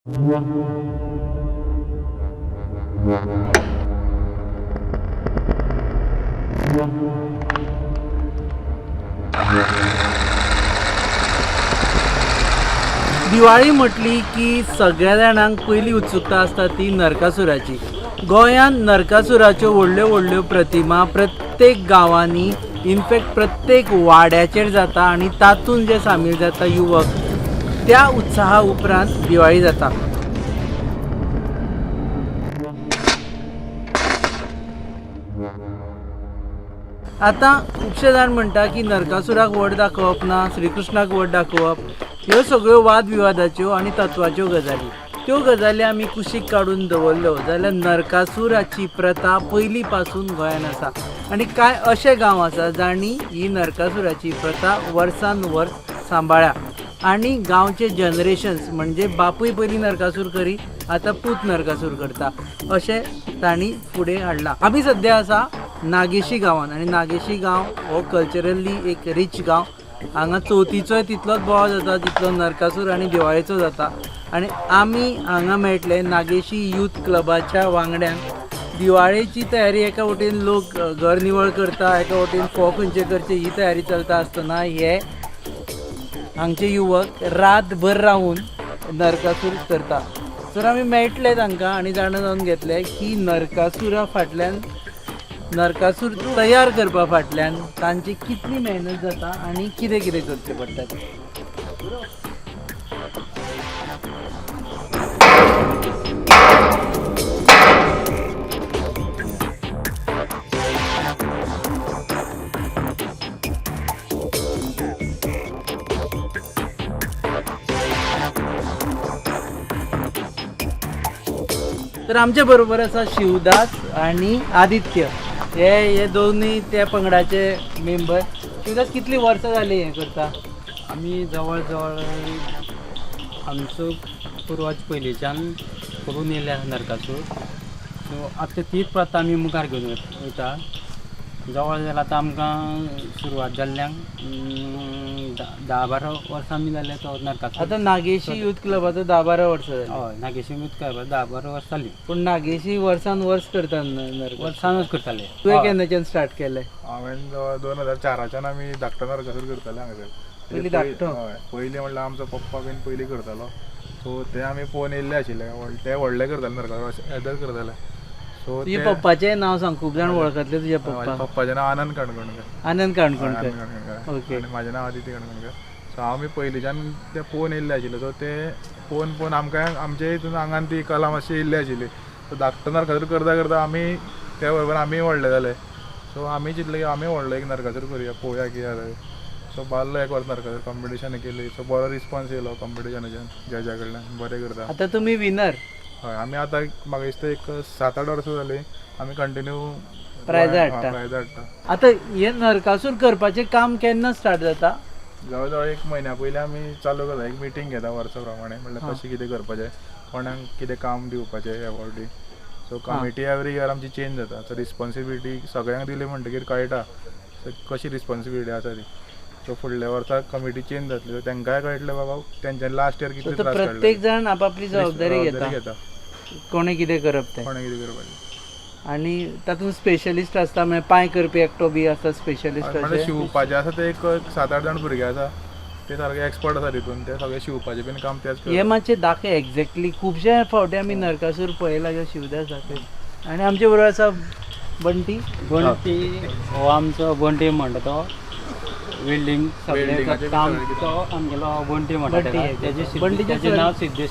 दिवाळी म्हटली की सगळ्या जाणांक पहिली उत्सुकता असता ती नरकासुराची. गोंयांत नरकासुराच्यो व्हडल्यो व्हडल्यो प्रतिमा प्रत्येक गांवांनी इनफॅक्ट प्रत्येक वाड्याचेर जाता आनी तातूंत जे सामील जाता युवक, त्या उत्साहा उपरांत दिवाळी जाता. आतां खुबशे जाण म्हणटा की नरकासुराक वड दाखोवप ना, श्रीकृष्णाक वड दाखोवप, ह्यो सगळ्यो वाद विवादाच्यो आनी तत्वाच्यो गजाली. त्यो गजाली आमी कुशीक काडून दवरल्यो जाल्यार नरकासुराची प्रथा पयलीं पासून गोंयांत आसा आनी कांय अशे गांव आसा जांणी ही नरकासुराची प्रथा वर्सान वर्स सांबाळ्ळ्या आनी गांवचे जनरेशन्स म्हणजे बापूय पयलीं नरकासूर करी, आतां पूत नरकासूर करता, अशें तांणी फुडें हाडलां. आमी सद्या आसा नागेशी गांवांत आनी नागेशी गांव हो कल्चरली एक रीच गांव. हांगा चवथीचोय तितलोच बोवाळ जाता जितलो नरकासूर आनी दिवाळेचो जाता. आनी आमी हांगा मेळटले नागेशी यूथ क्लबाच्या वांगड्यांक. दिवाळेची तयारी एका वटेन लोक घर निवळ करता, एका वटेन फोव खंयचे करचे ही तयारी चलता आसतना हे हांगचे युवक रातभर रावून नरकासूर करता. तर आमी मेळटले तांकां आनी जाणा जावन घेतले की नरकासुरा फाटल्यान, नरकासूर तयार करपा फाटल्यान तांची कितली मेहनत जाता आनी कितें कितें करचें पडटा. तर आमच्या बरोबर आसा शिवदास आनी आदित्य, हे दोन्ही त्या पंगडाचे मेंबर. शिवदास, कितली वर्सां जाली हें करता? आमी जवळ जवळ आमचो पुर्वज पयलींच्यान करून येयल्या नरकासूर. सो आतां तीच प्रथा आमी मुखार घेवन वयता. जवळ जवळ आतां आमकां सुरवात जाल्ल्यांक 10-12 वर्सां आमी जाले तो नरकासूर. आतां नागेशी यूथ क्लबाचो 10-12 वर्सां जाली. हय, नागेशी यूथ क्लब 10-12 वर्सां जाली. पूण नागेशी वर्सान वर्स करता नरकासूर. वर्सानूच करताले. तुवें केन्नाच्यान स्टार्ट केलें? हांवें 2004च्यान आमी धाकटो नरकासूर करताले हांगासर. पयलीं धाकटो? हय, पयलीं म्हणल्यार आमचो पप्पा बीन पयलीं करतालो. सो ते आमी पळोवन येयल्ले आशिल्ले. ते व्हडले करताले नरकासूर, येदर करताले. सो तुजें पप्पाचें नांव सांग, खूब जाण वळखतले तुज्या पप्पा. पप्पाचें नांव आनंद काणकोणकर. आनंद काणकोणकर. ओके. आनी म्हाजें नांव आदित्य काणकोणकर. सो आमी पयलींच्यान ते पळोवन येयल्ले आशिल्ले. सो ते पळोवन आमकां आमचे हितून आंगान ती कला मातशी येयल्ली आशिल्ली. सो धाकटो नरकासूर करता करता आमी त्या बरोबर आमी व्हडले जाले. सो आमी चिंतलें की आमी व्हडलो एक नरकासूर करुया, पळोवया कितें जाता. सो बारलो एक वर्स नरकासूर कॉम्पिटिशन केली. सो बरो रिस्पॉन्स येयलो कॉम्पिटिशनाच्यान जजा कडल्यान. बरें करता. आतां तुमी विनर? हय, आमी आतां म्हाका दिसता एक 7-8 वर्सां जालीं आमी कंटिन्यू प्रायझां हाडटा. आतां हें नरकासूर करपाचें काम केन्ना स्टार्ट जाता? जवळ जवळ 1 म्हयन्या पयलीं आमी चालू करता. एक मिटींग घेता वर्सा प्रमाणे, म्हणल्यार कशें कितें करपाचें, कोणाक कितें काम दिवपाचें ह्या फावटी. सो कमिटी एवरी इयर आमची चेंज जाता. सो रिस्पॉन्सिबिलिटी सगळ्यांक दिली म्हणटकीर कळटा कशी रिस्पॉन्सिबिलिटी आसा ती. सो फुडल्या वर्सा कमिटी चेंज जातली. सो तांकांय कळटलें बाबा तेंच्यानी लास्ट इयर कितें त्रास काडले. प्रत्येक जाण आपापली जबाबदारी घेता, कोणें कितें करप तें. कोणें कितें करपाचें. आनी तातूंत स्पेशलिस्ट आसता, म्हणजे पांय करपी एकटो बी आसता स्पेशलिस्ट. म्हणजे शिवपाचें आसा ते एक 7-8 जाण भुरगे आसा, ते सारके एक्सपर्ट आसा तितून. ते सगळे शिवपाचें बीन काम तेच करता. हें मातशें दाखय एक्झॅक्टली. खुबशे फावटी आमी नरकासूर पळयला जो शिवदास दाखय. आनी आमचे बरोबर आसा बंटी. हो आमचो बंटी म्हणटा तो वेल्डिंग सगळें काम तो आमगेलो बंटी म्हणटा. तेजें नांव सिद्धेश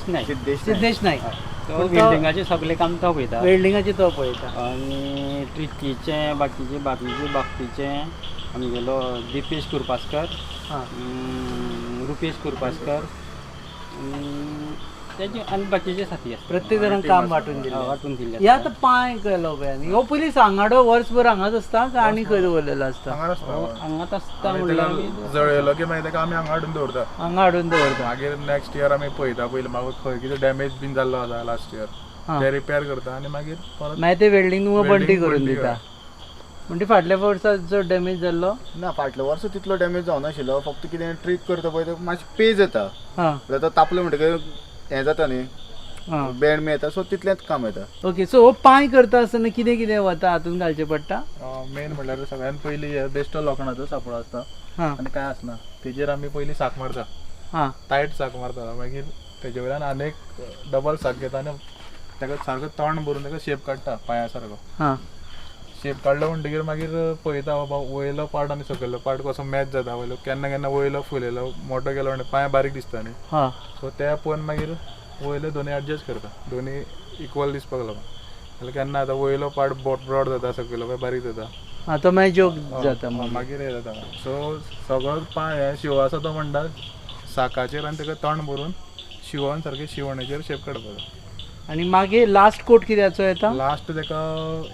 नायक. तो वेल्डिंगाचें सगळें काम तो पळयता. वेल्डिंगाचें तो पळयता. आनी ट्रिकीचें बाकीचें आमगेलो दिपेश कुरपासकर, रुपेश कुरपासकर, तेजे आनी बाकीचे साथी आसा. प्रत्येक जाणांक काम वांटून दिलें. ह्या आतां पांय केलो पळय आनी हो पयलीं सांगाडो वर्सभर हांगाच आसता काय आनी खंय दवरलेलो आसता? हांगाच आसता म्हणल्यार जळयलो की मागीर ताका आमी हांगा हाडून दवरता. मागीर नेक्स्ट इयर आमी पळयता पयलीं म्हाका खंय कितें डॅमेज बीन जाल्लो आसा लास्ट इयर ते रिपेर करता आनी मागीर ते वेल्डिंग तुमकां बंटी करून दिता. म्हणजे फाटल्या वर्सा जो डॅमेज जाल्लो ना, फाटल्या वर्सा तितलो डॅमेज जावनाशिल्लो. फक्त कितें ट्रीक करता पळय ते मातशें पेज येता. तापलें म्हणटकीर हें जाता न्ही, बँड बी येता सो तितलेंच काम येता. ओके, सो हो पांय करता आसतना कितें कितें वता हातून घालचें पडटा? मेन म्हणल्यार सगळ्यान पयलीं बेश्टो लोखणाचो सापळो आसता हां आनी काय आसना, तेजेर आमी पयलीं साक मारता, हां टायट साक मारता, मागीर तेजे वयल्यान आनीक डबल साक घेता आनी ताका सारको तण भरून ताका शेप काडटा पांया सारको. हां शेप काडलो म्हणटकीर मागीर पळयता बाबा वयलो पार्ट आनी सकयलो पार्ट कसो मॅच जाता, वयलो केन्ना केन्ना वयलो फुलयलो मोठो केलो म्हणजे पांय बारीक दिसता न्ही, हां सो त्या पळोवन मागीर वयले दोनी एडजस्ट करता, दोनी इक्वल दिसपाक लागून. जाल्यार केन्ना आतां वयलो पार्ट ब्रॉड जाता, सकयलो पांय बारीक जाता, हां तो मागीर जोक जाता. मागीर हे जाता. सो सगळो पांय शिवो आसा तो म्हणटा साकाचेर आनी ताका तण भरून शिवोन सारकें शिवणेचेर शेप काडपाचो. आनी मागीर लास्ट कोट कित्याचो येता? लास्ट ताका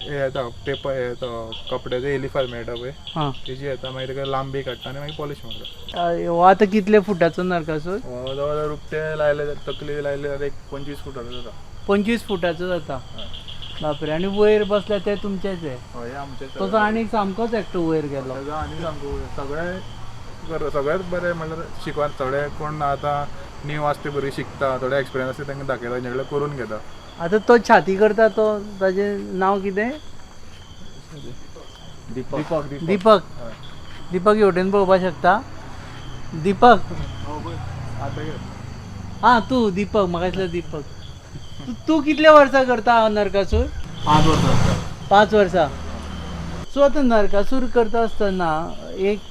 हे येता पेपर हे येता कपड्याचो एलिफाय मेळटा पळय हां तेजी येता, मागीर ताका लांबी काडटा आनी मागीर पॉलिश मारता. हो आतां कितले फुटाचो नरकासूर? जवळ जवळ रुपटे लायले तकली लायले जाल्यार एक 25 फुटाचो जाता. 25 फुटाचो जाता. बापरे, आनी वयर बसल्या ते तुमचेच आहे? हय आमचे तो आनी सामकोच एकटो वयर गेलो. आनी सामको सगळेंच बरें म्हणल्यार शिकवान थोडे कोण आतां नीव आसता बरी शिकता, थोडे एक्सपिरियन्स आसता तांकां दाखयता, तेंचे कडेन करून घेता. आतां तो छाती करता तो ताजें नांव कितें? दीपक दीपक. दीपक हेवटेन पळोवपाक शकता? दीपक हां तूं दीपक, म्हाका दिसलें दीपक. तूं कितले वर्सां करता नरकासूर? 5 वर्सां. 5 वर्सां. सो आतां नरकासूर करता आसतना एक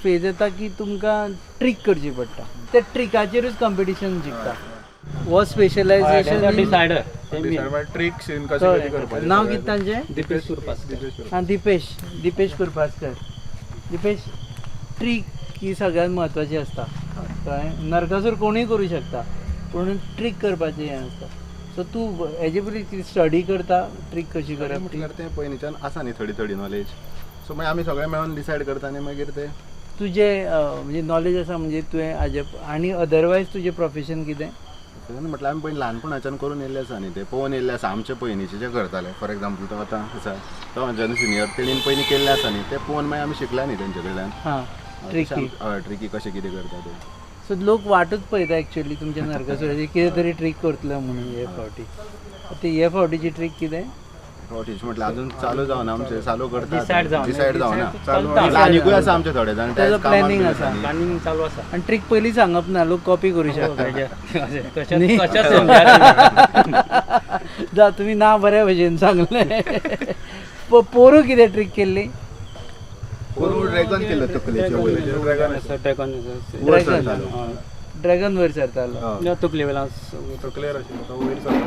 फेज येता की तुमकां ट्रीक करची पडटा, त्या ट्रिकाचेरूच कॉम्पिटिशन जिखता. हो स्पेशलायझेशन डिसायडर ट्रीक सीन कशें करपाचें. नांव कितें तांचें? दिपेश कुरपासकर. हां दिपेश कुरपासकर. दिपेश, ट्रीक ही सगळ्यात म्हत्वाची आसता कळ्ळें. नरकासूर कोणूय करूं शकता पूण ट्रीक करपाचें हें आसता. सो तूं हेजे पयलीं स्टडी करता ट्रीक कशी करप? म्हटल्यार तें पयलींच्यान आसा न्ही थोडी नॉलेज, सो मागीर आमी सगळे मेळून डिसायड करता आनी मागीर ते तुजें म्हणजे नॉलेज आसा म्हणजे तुवें हाजे आनी अदरवायज तुजें प्रोफेशन कितें? म्हटल्यार आमी पयलीं ल्हानपणाच्यान करून येयल्ले आसा न्ही, ते पळोवन येयल्ले आसा. आमचे पयलींचे जे करताले, फॉर एक्झाम्पल तो आतां आसा तो म्हाज्यान सिनियर, तेणीन पयलीं केल्ले आसा न्ही, ते पळोवन मागीर आमी शिकला न्ही तेंचे कडल्यान. हां ट्रिकी. हय ट्रिकी कशें कितें करता ते. सो लोक वाटूच पळयता एक्चुअली तुमच्या नरकासुराची कितें तरी ट्रीक करतलो म्हणून हे फावटी. हे फावटीची ट्रीक कितें? म्हटल्यार अजून चालू जावना, आमचे चालू करता डिसायड जावना. चालू आनीकूय आसा आमचे थोडे जाण तेजो प्लॅनिंग आसा प्लॅनिंग चालू आसा. आनी ट्रीक पयलीं सांगप ना, लोक कॉपी करूं शकता. जा तुमी ना बऱ्या भशेन सांगलें. पोरू कितें ट्रीक केल्ली? ड्रॅगन केल्लो तकलेचे ड्रॅगन वयर सरतालो. तकले वेळा तकलेर आशिल्लो तो वयर सरता.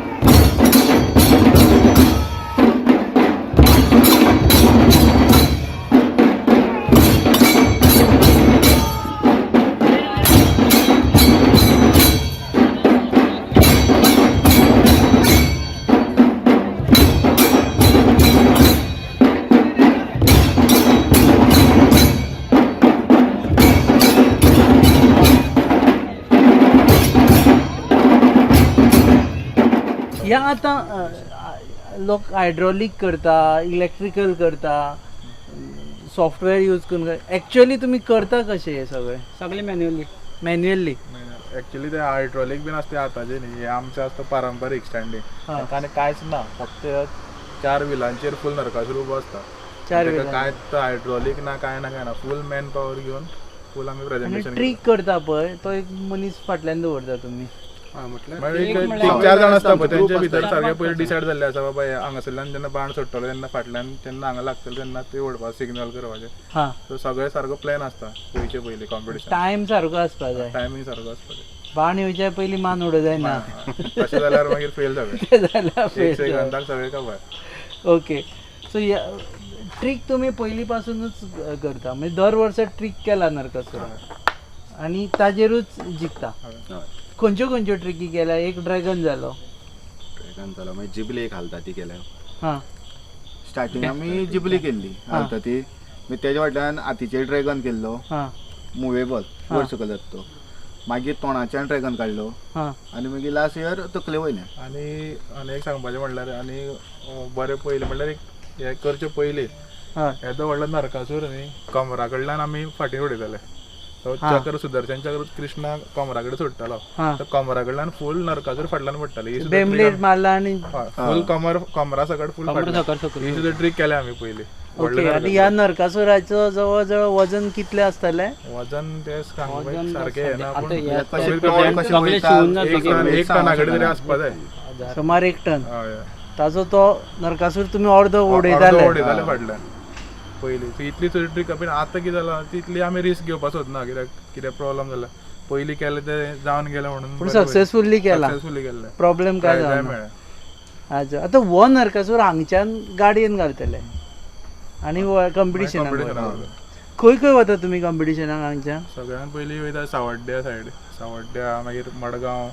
ह्या आतां लोक हायड्रॉलिक करता, इलेक्ट्रिकल करता, सॉफ्टवेअर यूज करून. एक्चुअली तुमी करता कशें हे सगळे मॅन्युअली? एक्चुअली ते हायड्रॉलिक बीन आसता आतांचे न्ही, हे आमचे आसता पारंपारीक स्टँडींग, आनी कांयच ना, फक्त 4 व्हिलांचेर फूल नरकासूर उबो आसता. 4 व्हिलां कांयच हायड्रॉलिक ना, काय ना, फूल मॅन पॉवर घेवन फूल आमी प्रेझेंटेशन. ट्रीक करता पळय तो एक मनीस फाटल्यान दवरता तुमी. 3-4 जाण आसता पळय, तेंचे भितर सारकें पयलीं डिसायड जाल्लें आसा बाबा हांगासरल्यान जेन्ना बाण सोडटलो तेन्ना फाटल्यान तेन्ना हांगा लागतलो तेन्ना ते ओडपा सिग्नल करपाचें. हां सो सगळें सारको प्लॅन आसता पयलीं कॉम्पिटिशन. टायम सारको आसपा जाय, टायमींग सारको आसपा जाय. बाण येवच्या पयलीं मान उडो जायना. तशें जाल्यार मागीर फेल ते जाल्यार सगळें सेकंदाक सगळें खबर. ओके, सो ट्रीक तुमी पयलीं पासूनच करता म्हणजे दर वर्सा ट्रीक केला नरकासूर आनी ताजेरूच जिखता. खंयच्यो ट्रिकी केल्या? एक ड्रॅगन जालो. मागीर जिबली एक हालता ती केल्या. हां स्टार्टींग आमी जिबली केल्ली हालता ती, मागीर तेज्या फाटल्यान हातीचेर ड्रॅगन केल्लो, हां मुवेबल वयर सकयल जाता तो. मागीर तोंडाच्यान ड्रॅगन काडलो हां आनी मागीर लास्ट इयर तकले वयल्यान. आनी एक सांगपाचें म्हणल्यार आनी बरें पयलीं म्हणल्यार एक हें करचे पयलीं हय येदो व्हडलो नरकासूर न्ही कमरा कडल्यान आमी फाटीं उडयताले. तो हा. चक्र सुदर्शन चक्र कृष्णा कमरा कडेन सोडटालो हा. तो कमरा कडल्यान फूल नरकासूर फाटल्यान पडटाली ही सुद्दां बेमलेट मारला आणि फूल कमरा सकट फूल फाटल्यान सकट ही सुद्दां ट्रिक केल्या आमी पयली ओके. आणि ह्या नरकासुराचं जवळ वजन कितले असतले? वजन ते सांगपाक सारकें येना आता पूण हे कमीत कमी सगळे शिवून जात एक टना कडेन तरी आसपा जाय सुमार 1 टन. हय ताजो तो नरकासूर तुम्ही अर्दो उडयताले. उडयताले फाटल्यान पयली ती इतली सुद्दां ट्रिक पूण आतां कितें जालां तितली आमी रिस्क घेवपाक सोदना कित्याक कितें प्रॉब्लम जाला पयलीं केलें तें जावन गेलें म्हणून पूण सक्सेसफुली केला. सक्सेसफुली केल्लें प्रॉब्लेम काय जाय जालो मेळ्ळें. अच्छा. आता वो नरकासूर हांगच्यान गाडयेन घालतले आणि कॉम्पिटिशनाक खंय खंय वता तुमी कॉम्पिटिशनाक हांगच्या? सगळ्यान पयलीं वयता सावड्ड्या सायड सावड्ड्या मागीर मडगांव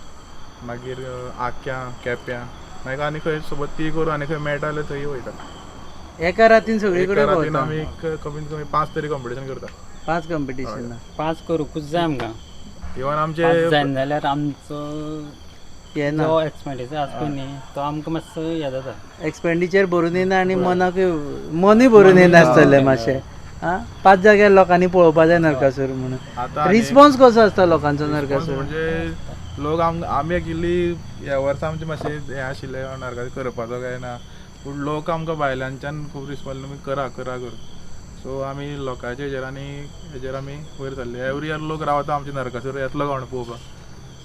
मागीर आक्या केप्यां मागीर आनी खंय सोबत ती करून आनी खंय मेळटा जाल्यार थंय वयता. एका रातीन सगळी कडेन रातीन भोंवता. आमी कमीत कमी 5 तरी कॉम्पिटिशन करता. 5 कॉम्पिटिशन. 5 करूंकूच जाय आमकां. इवन 5 आमचे जायना जाल्यार आमचो येना जो एक्सपेंडिचर आसा पळय न्ही तो आमकां मातसो हें जाता. एक्सपेंडिचर भरून येना आणि मनूय भरून येना आसतले मातशें. हा 5 जाग्यार लोकांनी पळोवपा जाय नरकासूर म्हणून. आतां रिस्पॉन्स कसो आसता लोकांचो नरकासूर? म्हणजे लोक आमी इल्ली ह्या वर्सा आमचे मातशें हें आशिल्लें नरकासूर करपाचो काय ना पूण लोक आमकां भायल्यानच्यान खूब रिस्पॉन्स तुमी करा करा कर सो आमी लोकांच्या हेजेर आमी वयर सरले. एवरी इयर लोक रावता आमचे नरकासूर येतलो कोण पळोवपाक.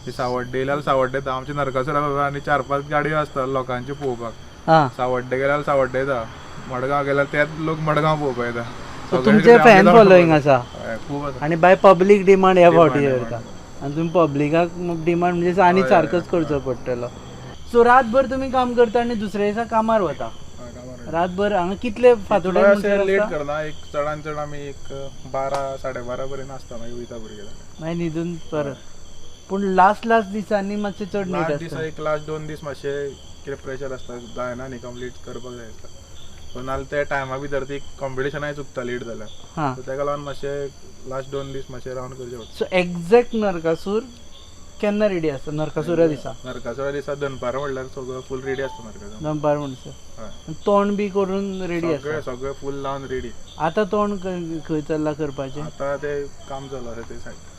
ती सावड्डे येयल्यार सावड्डे येता आमचे नरकासूर आनी 4-5 गाडयो आसता लोकांच्यो पळोवपाक. हा. सावड्डे गेल्यार सावड्डे येता मडगांव गेल्यार तेच लोक मडगांव पळोवपाक येता. सो तुमचे फॅन फॉलोईंग आसा खूब आसा आणि बाय पब्लीक डिमांड ह्या फावटी करता आणि तुम्ही पब्लिकाक डिमांड म्हणजे आनी सारकोच करचो पडटलो. सो रातभर तुम्ही काम करता आणि दुसऱ्या दिसा कामार वता. रातभर हांगा कितले फातोडे लेट करना एक चडान चड आमी एक 12-12:30 पर्यंत आसता मागीर वयता भुरगे मागीर न्हिदून परत. पूण लास्ट दिसांनी मातशें चड नीट लास्ट आसता. एक लास्ट 2 दीस मातशें कितें प्रेशर आसता जायना न्ही कंप्लीट करपाक जाय आसता सो नाल्यार त्या टायमा भितर ती कॉम्पिटिशनाय चुकता लेट जाल्यार हां. सो तेका लागून मातशें लास्ट 2 दीस मातशें रावन करचें पडटा. सो एक्झॅक्ट नरकासूर केन्ना रेडी आसता? नरकासुरा दिसा नरकासुरा दिसा दनपारां म्हणल्यार सगळं फूल रेडी आसता नरकासूर. दनपार म्हणसर हय तोंड बी करून रेडी आसता. सगळें फूल लावन रेडी. आतां तोंड खंय चल्ला करपाचें? आतां तें काम चालू आसा ते सायड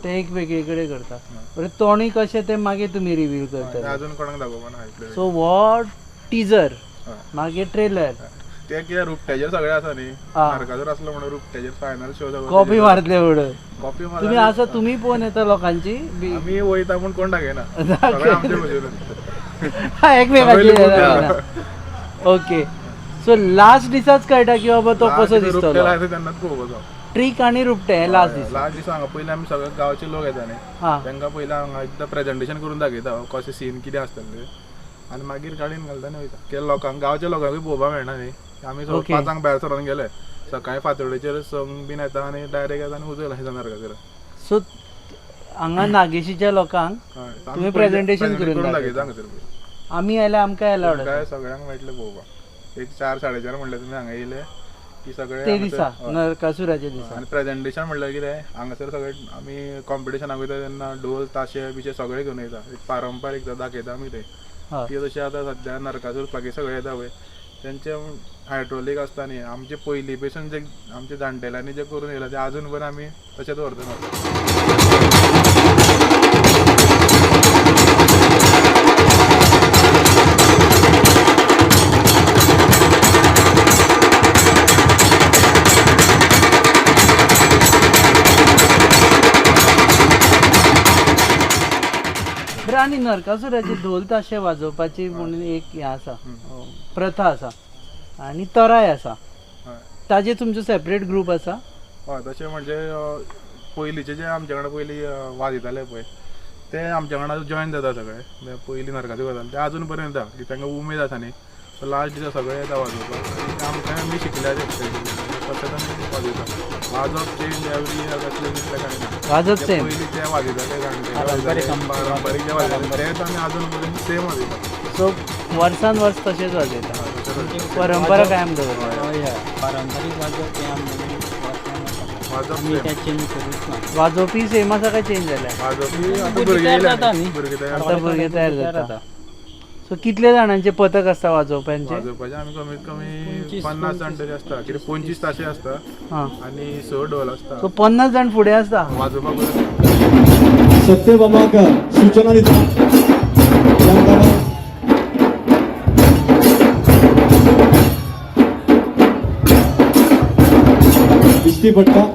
ते एक वेगळे कडेन करता. बरें तोंडूय कशें तें मागीर तुमी रिवील करता. अजून कोणाक दाखोवपा ना. सो हो टीजर मागीर ट्रेलर ते कितें रुपट्याचेर सगळें आसा न्ही हा. नरकासूर आसलो म्हणून रुपट्याचेर फायनल शो जालो कॉपी मारतले म्हणून कॉपी तुम्ही असं तुम्ही पळोवन येता लोकांची आमी वयता पूण कोण दाखयना सगळें आमचे भशेन एकमेकाची. ओके. सो लास्ट दिसाच कळटा की बाबा तो कसो दिसतो. तेन्नाच पळोवपाचो ट्रीक आणि रुपटे हे लास्ट दीस. लास्ट दिसा हांगा पयलीं आमी सगळे गांवचे लोक येता न्ही हा. तांकां पयलीं हांगा एकदां प्रेजेंटेशन करून दाखयता कशें सीन कितें आसतलें आनी मागीर गाडयेन घालता आनी वयता कित्याक लोकांक गांवच्या लोकांकूय पळोवपाक मेळना न्ही आमी सगळे Okay. 5 भायर सरोन गेले सकाळीं फातोडेचेर संक बीन येता आनी डायरेक्ट येता आनी उजयला येता नरकासूर. सो हांगा नागेशीच्या लोकांक तुम्ही presentation करून दाखयता हांगासर आमी आयल्या आमकां अलाउड काय सगळ्यांक मेळटलें पळोवपाक. एक 4-4:30 म्हणल्यार तुमी हांगा येयले की सगळे ते दिसा नरकासुराच्या दिसा. आनी प्रेजेंटेशन म्हणल्यार कितें हांगासर सगळे आमी कॉम्पिटिशनाक वयता तेन्ना ढोल ताशे बिशे सगळे घेवन येता एक पारंपारीक दाखयता आमी ते हय. ती तशें आतां सद्या नरकासूर बाकी सगळे येता पळय तेंचे हायड्रोलीक आसता न्ही आमचे पयलीं पसून जे आमचे जाणटेल्यांनी जे करून येयला ते आजून पण आमी तशेंच व्हरता. बरं आणि नरकासुराचे ढोल ताशे वाजोवपाची म्हणून एक हें आसा प्रथा आसा आणि तराय आसा. हय ताजे तुमचो सेपरेट ग्रूप आसा? हय तशें म्हणजे पयलींचे जे आमचे वांगडा पयलीं वाजयताले पळय ते आमचे वांगडा जॉयन जाता सगळे पयलीं नरकासूर करताले ते आजून पर्यंत येता की तांकां उमेद आसा न्ही सो लास्ट दिसा सगळे येता वाजोवपाक आमकां आमी शिकल्या तशेंच आमी वाजयता. वाजप चेंज एवरी इयर कसलें दिसलें काय ना वाजप सेम पयलीं ते वाजयताले पारंपारीक जे वाजयताले तेच आमी आजून पर्यंत सेम वाजयता. सो वर्सान वर्स तशेंच वाजयता परंपरा कायम दवरता. पारंपारीक वाजप ते आमी वाजप ते चेंज करूच ना. वाजोवपी सेम आसा काय चेंज जाल्या? वाजोवपी आतां भुरगे भुरगे तयार येयले जाता न्ही. भुरगे तयार आतां भुरगे तयार जाता. सो कितले जाणांचे पथक असता वाजोवपांचे? वाजोवपाचे आमी कमीत कमी 50 जाण तरी आसता, कितें 25 ताशे आसता हां, आनी 6 ढोल आसता. सो 50 जाण फुडें आसता. वाजोवपाक सत्यभामाक सूचना दिता दिसती पडटा.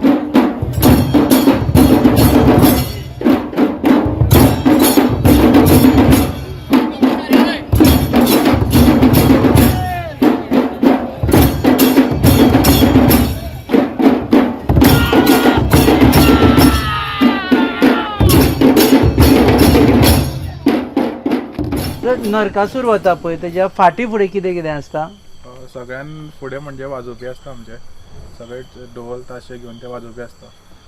तर नरकासूर वता पळय तेज्या फाटी फुडें कितें कितें आसता? सगळ्यान फुडें म्हणजे वाजोवपी आसता आमचे, सगळे ढोल ताशे घेवन ते वाजोवपी आसता.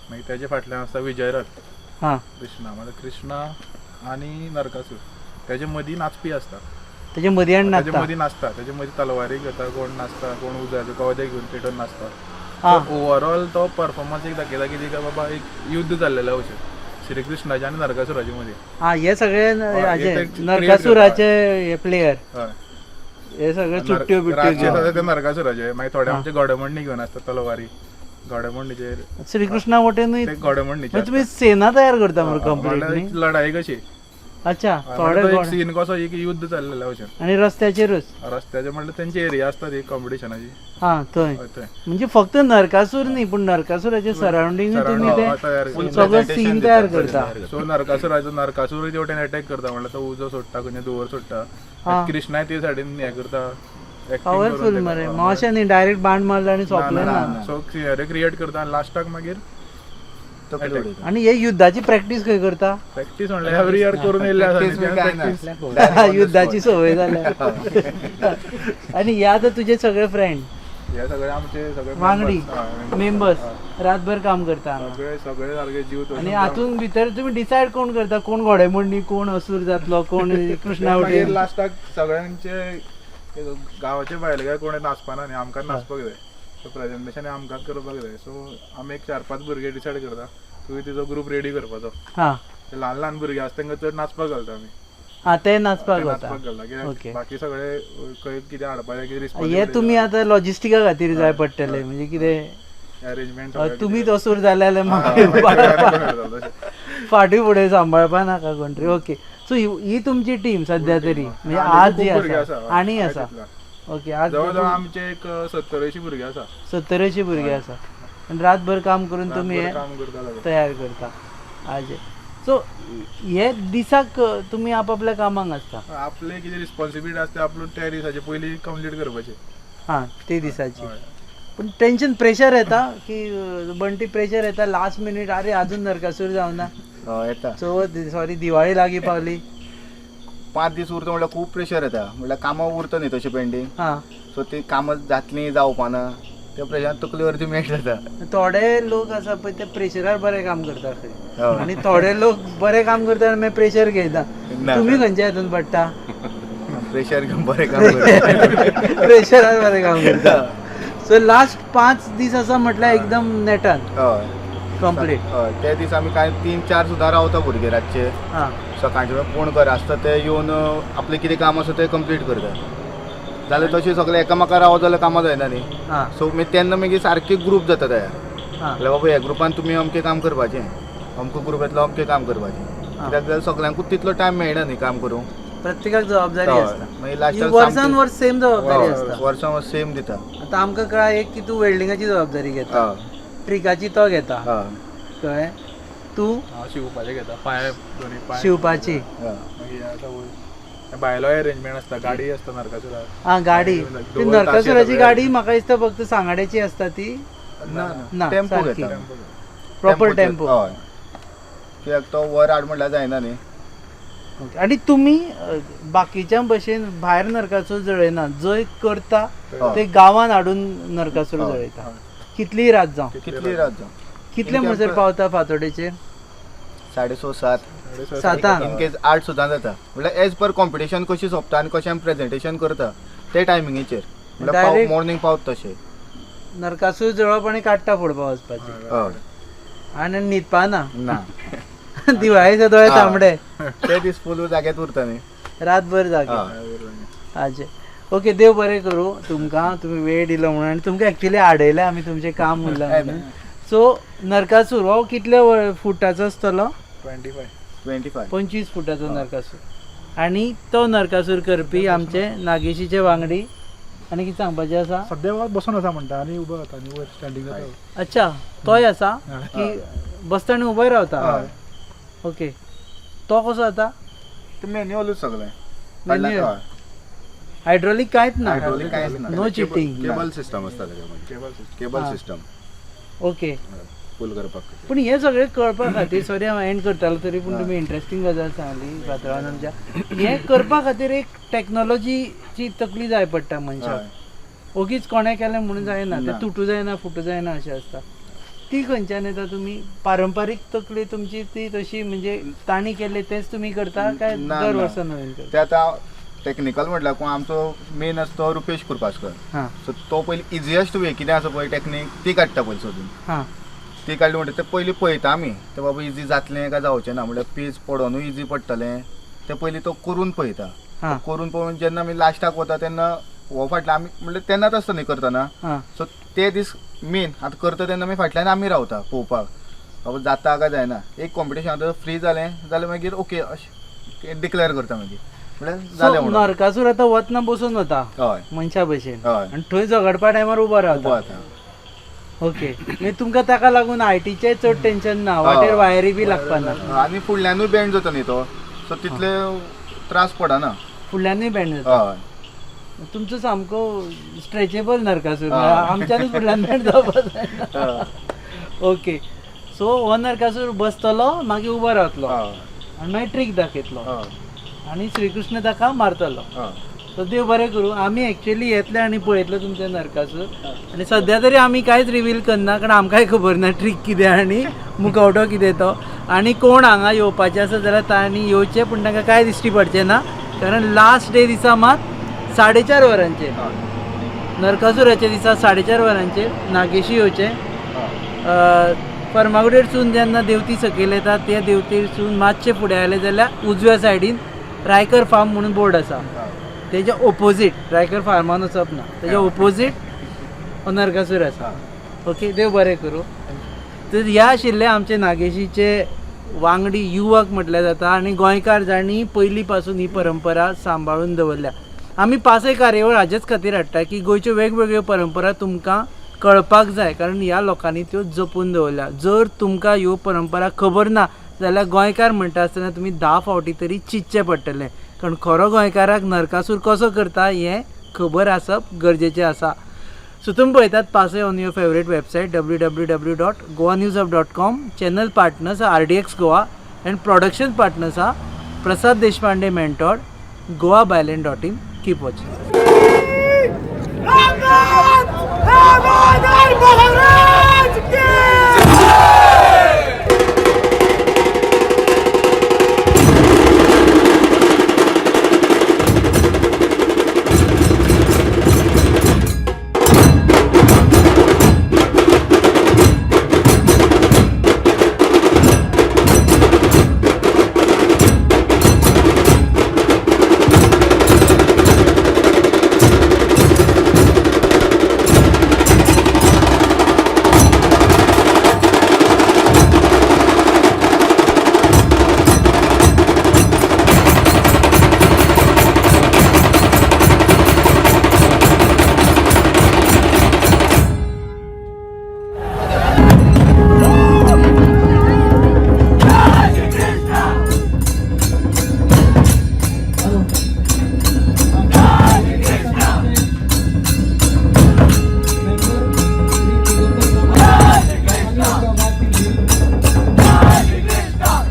मागीर तेजे फाटल्यान आसता विजयरथ हां, कृष्णा, म्हणजे कृष्णा आनी नरकासूर तेजे मदीं नाचपी आसता. तेजे मदीं आनी तेजे नाचता. मदीं नाचता, तेजे मदीं तलवारी घेता, कोण नाचता, कोण उजाचे कवदे घेवन पेटोवन नाचता. हां, ओवरऑल तो परफॉर्मन्स एक दाखयता की काय बाबा एक युद्ध जाल्लेलें अशें श्री कृष्णाच्या आनी नरकासुराचे मदीं. हां, हे सगळे हे ते नरकासुराचे हे प्लेयर, हय, हे सगळे चुट्ट्यो बिट्ट्यो राज्य घेवन. आसा ते नरकासुराचे. मागीर थोडे आमचे घोडेमोडणी घेवन आसता, तलवारी घोडेमोडणीचेर श्रीकृष्णा वटेनूय ते घोडेमोडणीचे तुम्ही सेना तयार करता मरे कंप्लीट न्ही? एक लढाई कशी. अच्छा, हय, थोडे म्हणजे तो एक कोण सीन कसो एक युद्ध चाललेलें अशें. आणि रस्त्याचेरूच. रस्त्याचे म्हणल्यार तेंची एरिया आसता ती कॉम्पिटिशनाची. हां, थंय थंय म्हणजे फक्त नरकासूर न्ही पण नरकासुराचे सराउंडिंग तुम्ही ते तयार सगळं सीन तयार करता. सो नरकासूर ते वटेन अटॅक करता, म्हणल्यार तो उजो सोडटा, खंय दुवर सोडटा. हां. कृष्णाय ते सायडीन हे करता, पावरफुल मरे, मातशें न्ही डायरेक्ट बाण मारला आणि सोंपलें ना. सो क्रिएट करता आनी लास्टाक मागीर आणि हे युद्धाची प्रॅक्टीस खंय करता? प्रॅक्टीस म्हणल्यार एवरी इयर करून येयल्ले आसा. युद्धाची सवय जाल्या. आणि हे आतां तुजे सगळे फ्रेंड हे सगळे आमचे सगळे वांगडी members. मेंबर्स रातभर काम करता हांगा. सगळे सगळे सारखे जीव तोडून आणि हातून भितर तुम्ही डिसायड कोण करता, कोण घोडेमोडणी, कोण असुर जातलो, कोण कृष्णा मागीर वटेन? लास्टाक सगळ्यांचे गांवाचे भायले काय कोण नाचपाना न्ही, आमकां नाचपाक जाय. सो प्रेजेंटेशन आमकांच करपाक जाय. सो आमी एक 4-5 भुरगे डिसायड करता, तुवें तिजो ग्रूप रेडी करपाचो. हां, ते ल्हान ल्हान भुरगे आसता तांकां चड नाचपाक घालता आमी. हां, ते नाचपाक वता. नाचपाक घालता कित्याक ओके. बाकी सगळे खंय कितें हाडपाचें कितें हे रिस्पॉन्सिबिलिटी तुम्ही आता लॉजिस्टिका खातीर जाय पडटले, म्हणजे कितें अरेंजमेंट तुमीच असुर जाल्यार फाटी फुडें सांबाळपा नाका कोण. ओके, सो ही तुमची टीम सध्या तरी, म्हणजे आज जी आसा आनी आसा. ओके, आज जवळ जवळ आमचे एक 70-80 भुरगे आसा. 70-80 भुरगे आसा आणि रातभर काम करून तुम्ही हे काम करता सगळे. तयार करता. आज सो हे दिसाक तुम्ही आपापल्या कामाक आसता. आपले कितें रिस्पॉन्सिबिलिटी आसता आपलो त्या दिसाचे पयलीं कंप्लीट करपाचें. हां, ते दिसाची. पण टेन्शन प्रेशर येता की बंटी प्रेशर येता लास्ट मिनिट, अरे अजून नरकासूर जावना, येता चवथ सॉरी दिवाळी लागीं पावली. 5 दीस उरता म्हणल्यार खूब प्रेशर येता, म्हणल्यार कामां उरता न्ही तशी पेंडींग. हां, सो ती कामां जातलीं जावपाना, त्या प्रेशरान तकली अर्दी मेळट जाता. थोडे लोक आसा पळय ते प्रेशरार बरें काम करता खंय, हय. आणि थोडे लोक बरें काम करता आनी मागीर प्रेशर घेता. ना. तुम्ही खंयच्या हातून पडटा? प्रेशर घेवन बरें काम करता. प्रेशरार बरें काम करता. सो लास्ट 5 दीस आसा म्हटल्यार एकदम नेटान हय कंप्लीट. हय, त्या दीस आमी कांय 3-4 सुद्दां रावता भुरगे रातचे. हां, सकाळचे कोण घरा आसता ते येवन आपलें कितें काम आसा तें कंप्लीट करता. जाल्यार तशें सगळे एकामेका रावत जाल्यार कामां जायना न्ही. हां, सो मागीर तेन्ना मागीर सारके ग्रूप जाता तयार. हां, जाल्यार बाबा ह्या ग्रुपान तुमी अमकें काम करपाचें, अमको ग्रूप येतलो अमकें काम करपाचें. कित्याक जाल्यार सगळ्यांकूच तितलो टायम मेळना न्ही काम करूंक. प्रत्येकाक जबाबदारी आसता. मागीर ही लास्टाक वर्सान वर्स सेम जबाबदारी आसता. वर्सां वर्स सेम दिता. आतां आमकां कळ्ळा एक की तूं वेल्डिंगाची जबाबदारी घेता, ट्रिकाची तो घेता, हय कळ्ळें? तूं हांव शिवपाचें घेता, पांय दोनी पांय शिवपाची. मागीर आतां वयर भायलो अरेंजमेंट आसता, गाडी आसता नरकासुराक. हां, गाडी. ती नरकासुराची गाडी म्हाका दिसता फक्त सांगाड्याची आसता ती. ना, टेम्पो सारकी. घेता. Proper tempo. हय, कित्याक तो वर हाड म्हणल्यार जायना न्ही. ओके. आणि तुम्ही बाकीच्या भशेन भायर नरकासूर जळयना, जंय करता ते गांवांत हाडून नरकासूर जळयता. कितलीय रात जावं, कितली रात जावं. कितले म्हणसर पावता फातोडेचेर? 6:30-7. 7 इन केस 8 सुद्दां जाता. म्हणल्यार एज पर कॉम्पिटिशन कशी सोंपता आनी कशें आमी प्रेजेंटेशन करता ते टायमिंगेचेर. म्हणल्यार Direct- मॉर्निंग पावत तशें. नरकासूर जळप आनी काडटा फुडपा वचपाचें. हय आनी न्हिदपा ना. ना दिवाळेचे दोळे तांबडे. ते दीस फूल जाग्यात उरता न्ही. रातभर जागे आजे ओके देव बरें करूं तुमकां तुम्ही वेळ दिलो म्हणून आनी तुमकां एक्चुअली आडयलें आमी तुमचें काम उरलां म्हणून सो नरकासूर हो कितल्या फुटाचो आसतलो 25 फुटाचो नरकासूर आणि तो नरकासूर करपी आमचे नागेशीचे वांगडी आणि कितें सांगपाचें आसा सध्या बसून आसा म्हणटा आनी उबो जाता आनी वयर स्टँडींग जाता अच्छा तोय आसा की बसता आनी उबोय रावता ओके तो कसो जाता ते मॅन्युअलूच सगळें Manual. हायड्रोलिक कांयच ना हायड्रोलिक कांयच ना नो चिटींग केबल सिस्टम आसता तेका केबल सिस्टम ओके फूल करपाक पूण हे सगळें कळपा खातीर सॉरी हांव एंड करतालो तरी पूण तुमी इंट्रस्टींग गजाल सांगली पात्रांवान आमच्या हें करपा खातीर एक टॅक्नोलॉजीची तकली जाय पडटा मनशाक ओगीच कोणें केलें म्हणून जायना तें तुटू जायना फुटू जायना अशें आसता ती खंयच्यान येता तुमी पारंपारीक तकली तुमची ती तशी म्हणजे तांणी केले तेच तुमी करता काय दर वर्सा नवीन करता ते आतां टॅक्निकल म्हटल्यार कोण आमचो मेन आसा तो रुपेश कुरपासकर हां सो तो पयली इजियस्ट वे कितें आसा पळय टॅक्नीक ती काडटा पयली सोदून हां ती काडली म्हणटा ते पयलीं पळयता आमी ते बाबा इजी जातलें काय जावचें ना म्हळ्यार पेज पडोनूय इजी पडटलें ते पयलीं तो करून पळयता हां करून पळोवन जेन्ना आमी लास्टाक वता तेन्ना हो फाटल्यान आमी म्हणल्यार तेन्नाच आसता न्ही करतना हां सो ते दीस मेन आतां करता तेन्ना आमी फाटल्यान आमी रावता पळोवपाक बाबा जाता काय जायना एक कॉम्पिटिशन आतां फ्री जालें जाल्यार मागीर ओके अशें डिक्लेअर करता मागीर म्हळ्यार जालें म्हणून नरकासूर आतां वतना बसून वता हय मनशा भशेन हय आनी थंय झगडपा टायमार उबो उबो रावता जाता ओके मागीर तुमकां ताका लागून आयटीचें चड टेन्शन ना वाटेर वायरी बी लागपा ना आनी फुडल्यानूय बँड जाता न्ही तो सो तितले त्रास पडना फुडल्यानूय बँड जाता हय तुमचो सामको स्ट्रेचेबल नरकासूर आमच्यानूच फुडल्यान बँड जावपा जायना ओके सो हो नरकासूर बसतलो मागीर उबो रावतलो आनी मागीर ट्रीक दाखयतलो आनी श्रीकृष्ण ताका मारतलो सो देव बरें करूं आमी एक्चुअली येतले आनी पळयतले तुमचे नरकासूर आनी सद्या तरी आमी कांयच रिवील करना कारण आमकांय खबर ना ट्रीक कितें आनी मुखवटो कितें तो आनी कोण हांगा येवपाचें आसा जाल्यार तांणी येवचें पूण तांकां कांय दिश्टी पडचें ना कारण लास्ट डे दिसा मात 4:30 वरांचेर नरकासुराच्या दिसा 4:30 वरांचेर नागेशी येवचें फर्मागुडेरसून जेन्ना देवती सकयल येता त्या देवतेरसून मातशे फुडें आयले जाल्यार उजव्या सायडीन रायकर फार्म म्हणून बोर्ड आसा तेच्या ओपोजीट रायकर फार्मान वचप ना तेच्या ओपोजीट नरकासूर आसा ओके देव बरें करूं तर ह्या आशिल्ले आमचे नागेशीचे वांगडी युवक म्हटल्यार जाता आनी गोंयकार जाणी पयलीं पासून ही परंपरा सांबाळून दवरल्या आमी पासय कार्यावळ हाजेच खातीर हाडटा की गोंयच्यो वेगवेगळ्यो परंपरा तुमकां कळपाक जाय कारण ह्या लोकांनी त्यो जपून दवरल्या जर तुमकां ह्यो परंपरा खबर ना जाल्यार गोंयकार म्हणटा आसतना तुमी 10 फावटी तरी चिंतचें पडटलें कारण खरो गोंयकाराक नरकासूर कसो करता हें खबर आसप गरजेचें आसा सो तुमी पळयतात पासय on your favourite website www.goanewsup.com channel partners RDX Goa and production partners Prasad Deshpande mentor goabyland.in keep watching